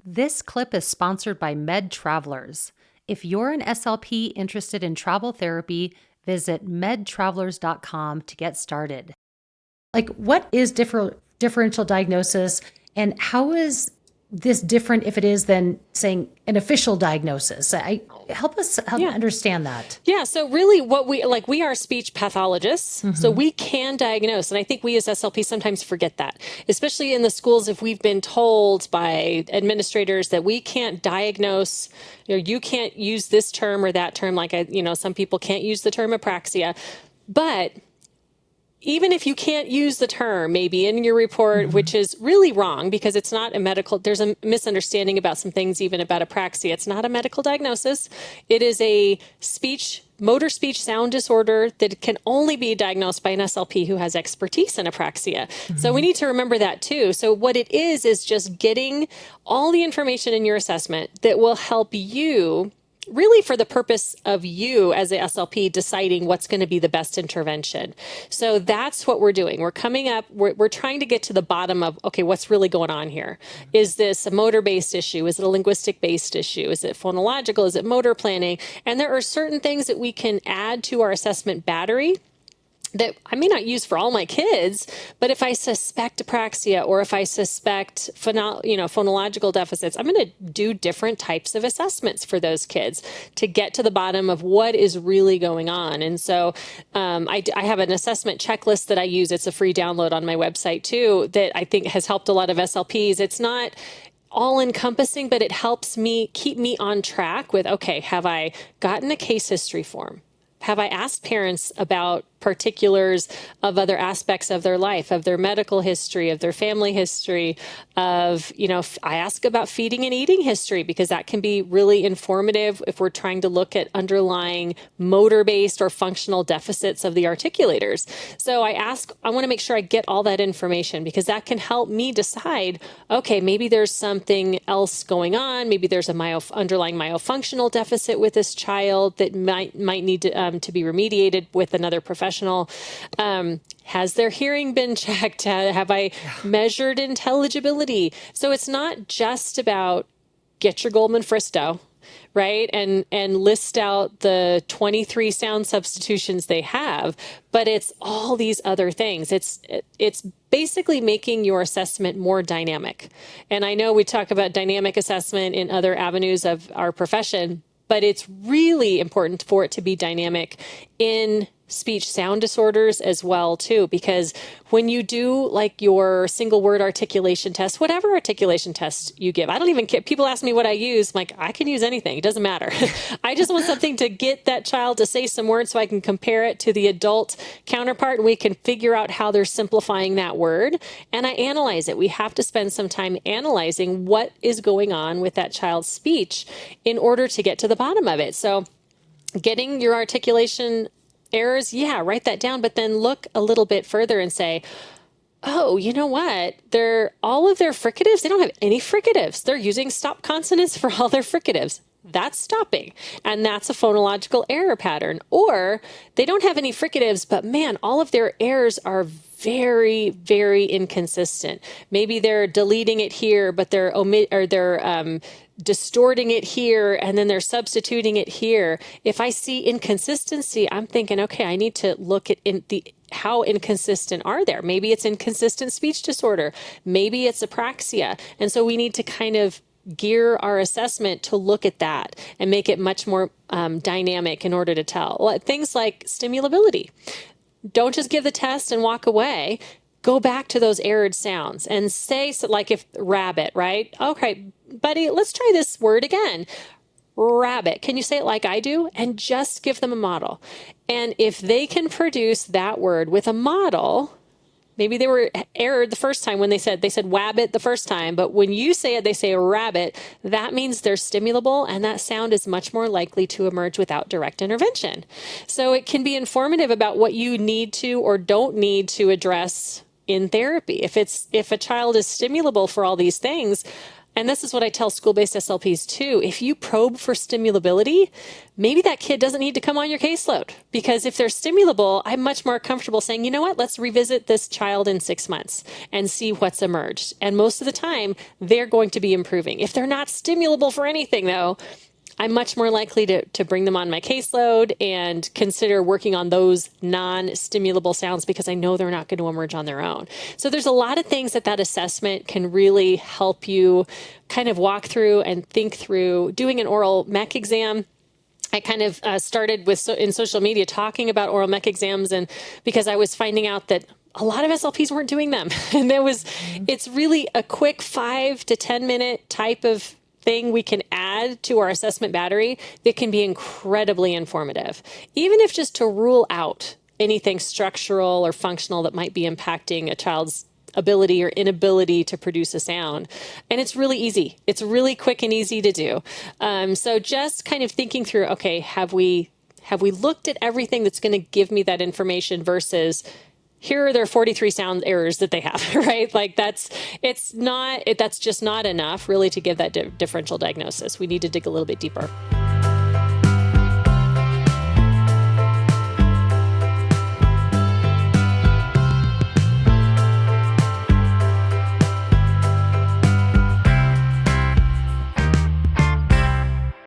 This clip is sponsored by Med Travelers. If you're an SLP interested in travel therapy, visit medtravelers.com to get started. Like, what is differential diagnosis, and how is this different if it is than saying an official diagnosis? Help us understand that. Yeah. So really we are speech pathologists, so we can diagnose. And I think we as SLP sometimes forget that, especially in the schools, if we've been told by administrators that we can't diagnose, you can't use this term or that term. Some people can't use the term apraxia, but even if you can't use the term maybe in your report, which is really wrong because it's not a medical, there's a misunderstanding about some things, even about apraxia. It's not a medical diagnosis. It is a motor speech sound disorder that can only be diagnosed by an SLP who has expertise in apraxia. So we need to remember that too. So what it is just getting all the information in your assessment that will help you, really for the purpose of you as a SLP deciding what's going to be the best intervention. So that's what we're doing. We're coming up, we're trying to get to the bottom of, okay, what's really going on here? Is this a motor-based issue? Is it a linguistic-based issue? Is it phonological? Is it motor planning? And there are certain things that we can add to our assessment battery that I may not use for all my kids, but if I suspect apraxia or if I suspect phonological deficits, I'm going to do different types of assessments for those kids to get to the bottom of what is really going on. And so I have an assessment checklist that I use. It's a free download on my website too, that I think has helped a lot of SLPs. It's not all encompassing, but it helps me keep me on track with, okay, have I gotten a case history form? Have I asked parents about particulars of other aspects of their life, of their medical history, of their family history, of, I ask about feeding and eating history, because that can be really informative if we're trying to look at underlying motor-based or functional deficits of the articulators. So I want to make sure I get all that information, because that can help me decide, okay, maybe there's something else going on. Maybe there's a underlying myofunctional deficit with this child that might need to be remediated with another professional. Has their hearing been checked? Have I measured intelligibility? So it's not just about get your Goldman Fristo, right? And list out the 23 sound substitutions they have, but it's all these other things. It's basically making your assessment more dynamic. And I know we talk about dynamic assessment in other avenues of our profession, but it's really important for it to be dynamic in speech sound disorders as well too, because when you do like your single word articulation test, whatever articulation test you give, I don't even care. People ask me what I use. I'm like, I can use anything. It doesn't matter. I just want something to get that child to say some words so I can compare it to the adult counterpart, and we can figure out how they're simplifying that word. And I analyze it. We have to spend some time analyzing what is going on with that child's speech in order to get to the bottom of it. So getting your articulation errors, write that down, but then look a little bit further and say, oh, you know what? All of their fricatives, they don't have any fricatives. They're using stop consonants for all their fricatives. That's stopping. And that's a phonological error pattern. Or they don't have any fricatives, but man, all of their errors are very, very inconsistent. Maybe they're deleting it here, but they're distorting it here, and then they're substituting it here. If I see inconsistency, I'm thinking, okay, I need to look at how inconsistent are there? Maybe it's inconsistent speech disorder. Maybe it's apraxia. And so we need to kind of gear our assessment to look at that and make it much more dynamic in order to tell. Things like stimulability. Don't just give the test and walk away. Go back to those errored sounds and say, like if rabbit, right? Okay, buddy, let's try this word again. Rabbit. Can you say it like I do? And just give them a model. And if they can produce that word with a model, maybe they were errored the first time when they said wabbit the first time, but when you say it, they say rabbit. That means they're stimulable, and that sound is much more likely to emerge without direct intervention. So it can be informative about what you need to or don't need to address in therapy. If a child is stimulable for all these things, And this is what I tell school-based SLPs too. If you probe for stimulability, maybe that kid doesn't need to come on your caseload, because if they're stimulable, I'm much more comfortable saying, you know what, let's revisit this child in 6 months and see what's emerged. And most of the time, they're going to be improving. If they're not stimulable for anything though, I'm much more likely to bring them on my caseload and consider working on those non-stimulable sounds, because I know they're not going to emerge on their own. So there's a lot of things that assessment can really help you kind of walk through and think through. Doing an oral mech exam, I kind of started with in social media talking about oral mech exams, and because I was finding out that a lot of SLPs weren't doing them. And it's really a quick 5 to 10 minute type of thing we can add to our assessment battery that can be incredibly informative, even if just to rule out anything structural or functional that might be impacting a child's ability or inability to produce a sound. And it's really easy. It's really quick and easy to do. So just kind of thinking through, okay, have we looked at everything that's going to give me that information versus here are their 43 sound errors that they have, right? Like that's just not enough really to give that differential diagnosis. We need to dig a little bit deeper.